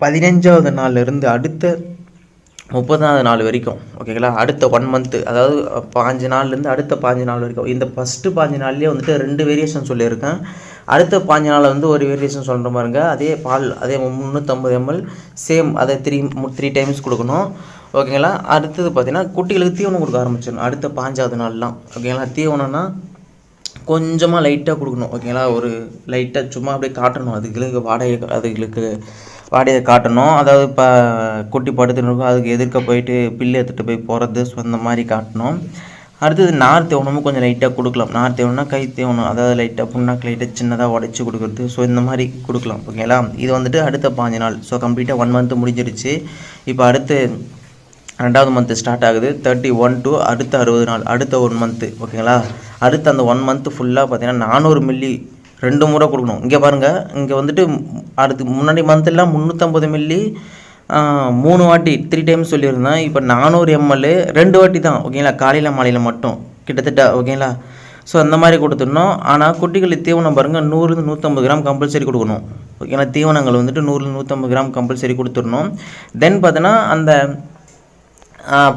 15வது நாள்லேருந்து அடுத்த 30வது நாள் வரைக்கும் ஓகேங்களா. அடுத்த 1 மந்த்து, அதாவது 5 நாள்லேருந்து அடுத்த 5 நாள் வரைக்கும். இந்த ஃபஸ்ட்டு 5 நாள்லேயே வந்துட்டு 2 வேரியேஷன் சொல்லியிருக்கேன். அடுத்த 5 நாளில் வந்து ஒரு வேரியேஷன் சொல்கிற பாருங்க. அதே பால் அதே 350 ml சேம் அதை 3 டைம்ஸ் கொடுக்கணும் ஓகேங்களா. அடுத்தது பார்த்தீங்கன்னா குட்டிகளுக்கு தீவனம் கொடுக்க ஆரம்பிச்சிடணும் அடுத்த 5வது நாள்லாம் ஓகேங்களா. தீவனம்னா கொஞ்சமாக லைட்டாக கொடுக்கணும் ஓகேங்களா. ஒரு லைட்டாக சும்மா அப்படியே காட்டணும், அதுகளுக்கு வாடகை காட்டணும். அதாவது இப்போ குட்டி படுத்துன்னு இருக்கும், அதுக்கு எதிர்க்க போயிட்டு பில்லு எடுத்துகிட்டு போய் போகிறது, ஸோ அந்த மாதிரி காட்டணும். அடுத்தது நார் தீவனமும் கொஞ்சம் லைட்டாக கொடுக்கலாம். நார் தீவனம்னா கை தீவனம், அதாவது லைட்டாக புண்ணாக்கு லைட்டாக சின்னதாக உடச்சி கொடுக்குறது, ஸோ இந்த மாதிரி கொடுக்கலாம் ஓகேங்களா. இது வந்துட்டு அடுத்த 5 நாள். ஸோ கம்ப்ளீட்டாக 1 மந்த்து முடிஞ்சிருச்சு. இப்போ அடுத்து 2வது மந்த்து ஸ்டார்ட் ஆகுது 31 to அடுத்த 60 நாள், அடுத்த 1 மந்த்து ஓகேங்களா. அடுத்த அந்த 1 மந்த்து ஃபுல்லாக பார்த்தீங்கன்னா 400 மில்லி 2 முறை கொடுக்கணும். இங்கே பாருங்கள், இங்கே வந்துட்டு அடுத்து முன்னாடி மந்த்லாம் 350 மில்லி 3 வாட்டி 3 டைம்ஸ் சொல்லியிருந்தேன். இப்போ 400 ml 2 வாட்டி தான் ஓகேங்களா, காலையில் மாலையில் மட்டும் கிட்டத்தட்ட ஓகேங்களா. ஸோ அந்த மாதிரி கொடுத்துடணும். ஆனால் குட்டிகளுக்கு தீவனம் பாருங்கள் 100-150 கிராம் கம்பல்சரி கொடுக்கணும் ஓகேங்களா. தீவனங்கள் வந்துட்டு 100-150 கிராம் கம்பல்சரி கொடுத்துடணும். தென் பார்த்தோன்னா அந்த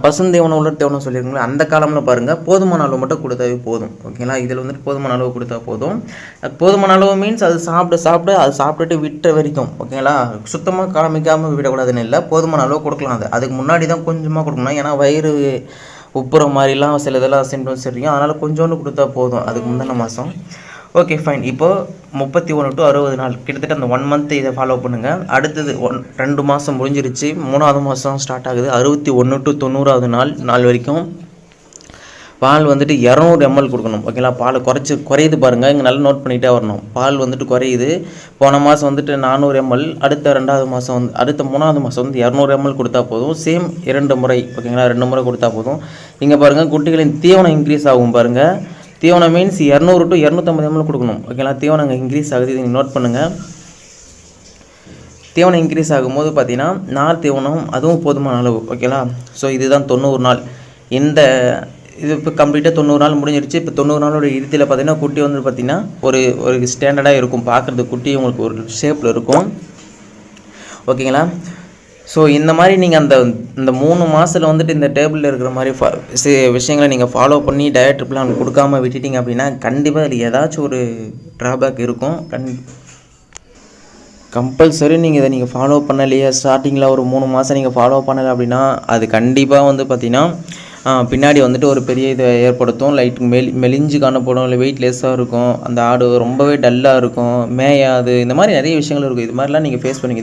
பசுந்தீவனம் உலர் தீவனம் சொல்லியிருக்கீங்களா, அந்த காலமில் பாருங்கள் போதுமான அளவு மட்டும் கொடுத்தாவே போதும் ஓகேங்களா. இதில் வந்துட்டு போதுமான அளவு கொடுத்தா போதும். போதுமான அளவு மீன்ஸ் அது அது சாப்பிட்டுட்டு விட்ட வரைக்கும் ஓகேங்களா. சுத்தமாக காமிக்காமல் விடக்கூடாதுன்னு இல்லை, போதுமான அளவு கொடுக்கலாம். அதுக்கு முன்னாடி தான் கொஞ்சமாக கொடுக்கணும். ஏன்னா வயிறு உப்புற மாதிரிலாம் சில இதெல்லாம் சிம்டம்ஸ் தெரியும், அதனால் கொஞ்சோண்டு கொடுத்தா போதும் அதுக்கு முந்தின மாதம். Okay fine. இப்போது 31 to 60 நாள் கிட்டத்தட்ட அந்த 1 மந்த்து இதை ஃபாலோ பண்ணுங்கள். அடுத்தது 2 மாதம் முடிஞ்சிருச்சு, 3வது மாதம் ஸ்டார்ட் ஆகுது. 61 to 90வது நாள் வரைக்கும் பால் வந்துட்டு 200 ml கொடுக்கணும் ஓகேங்களா. பால் குறையுது பாருங்கள், இங்கே நல்லா நோட் பண்ணிகிட்டே வரணும். பால் வந்துட்டு குறையுது. போன மாதம் வந்துட்டு 400 ml, அடுத்த 2வது மாதம் வந்து அடுத்த 3வது மாதம் வந்து 200 ml கொடுத்தா போதும். சேம் 2 முறை ஓகேங்களா, 2 முறை கொடுத்தா போதும். இங்கே பாருங்கள் குட்டிகளின் தீவனம் இன்க்ரீஸ் ஆகும் பாருங்கள். தீவனம் மீன்ஸ் 200 to 250 ml கொடுக்கணும் ஓகேங்களா. தீவனம் இன்க்ரீஸ் ஆகுது, இது நீங்கள் நோட் பண்ணுங்கள். தீவனம் இன்க்ரீஸ் ஆகும்போது பார்த்தீங்கன்னா நார் தீவனம் அதுவும் போதுமான அளவு ஓகேங்களா. ஸோ இதுதான் 90 நாள். இது இப்போ கம்ப்ளீட்டாக 90 நாள் முடிஞ்சிருச்சு. இப்போ 90 நாளோட இறுதியில் பார்த்தீங்கன்னா குட்டி வந்து பார்த்திங்கன்னா ஒரு ஸ்டாண்டர்டாக இருக்கும் பார்க்குறது. குட்டி உங்களுக்கு ஒரு ஷேப்பில் இருக்கும் ஓகேங்களா. ஸோ இந்த மாதிரி நீங்கள் இந்த 3 மாதத்தில் வந்துட்டு இந்த டேபிளில் இருக்கிற மாதிரி விஷயங்களை நீங்கள் ஃபாலோ பண்ணி டயட் பிளான் கொடுக்காமல் விட்டுட்டிங்க அப்படின்னா கண்டிப்பாக அதில் ஏதாச்சும் ஒரு ட்ராபேக் இருக்கும். கம்பல்சரி நீங்கள் இதை ஃபாலோ பண்ணலையே, ஸ்டார்டிங்கில் ஒரு 3 மாதம் நீங்கள் ஃபாலோ பண்ணலை அப்படின்னா அது கண்டிப்பாக வந்து பார்த்திங்கன்னா பின்னாடி வந்துட்டு ஒரு பெரிய இதை ஏற்படுத்தும். லைட் மெலிஞ்சு காணப்படும், இல்லை வெயிட் லெஸ்ஸாக இருக்கும், அந்த ஆடு ரொம்பவே டல்லாக இருக்கும், மேயாது, இந்த மாதிரி நிறைய விஷயங்கள் இருக்கும். இது மாதிரிலாம் நீங்கள் ஃபேஸ் பண்ணி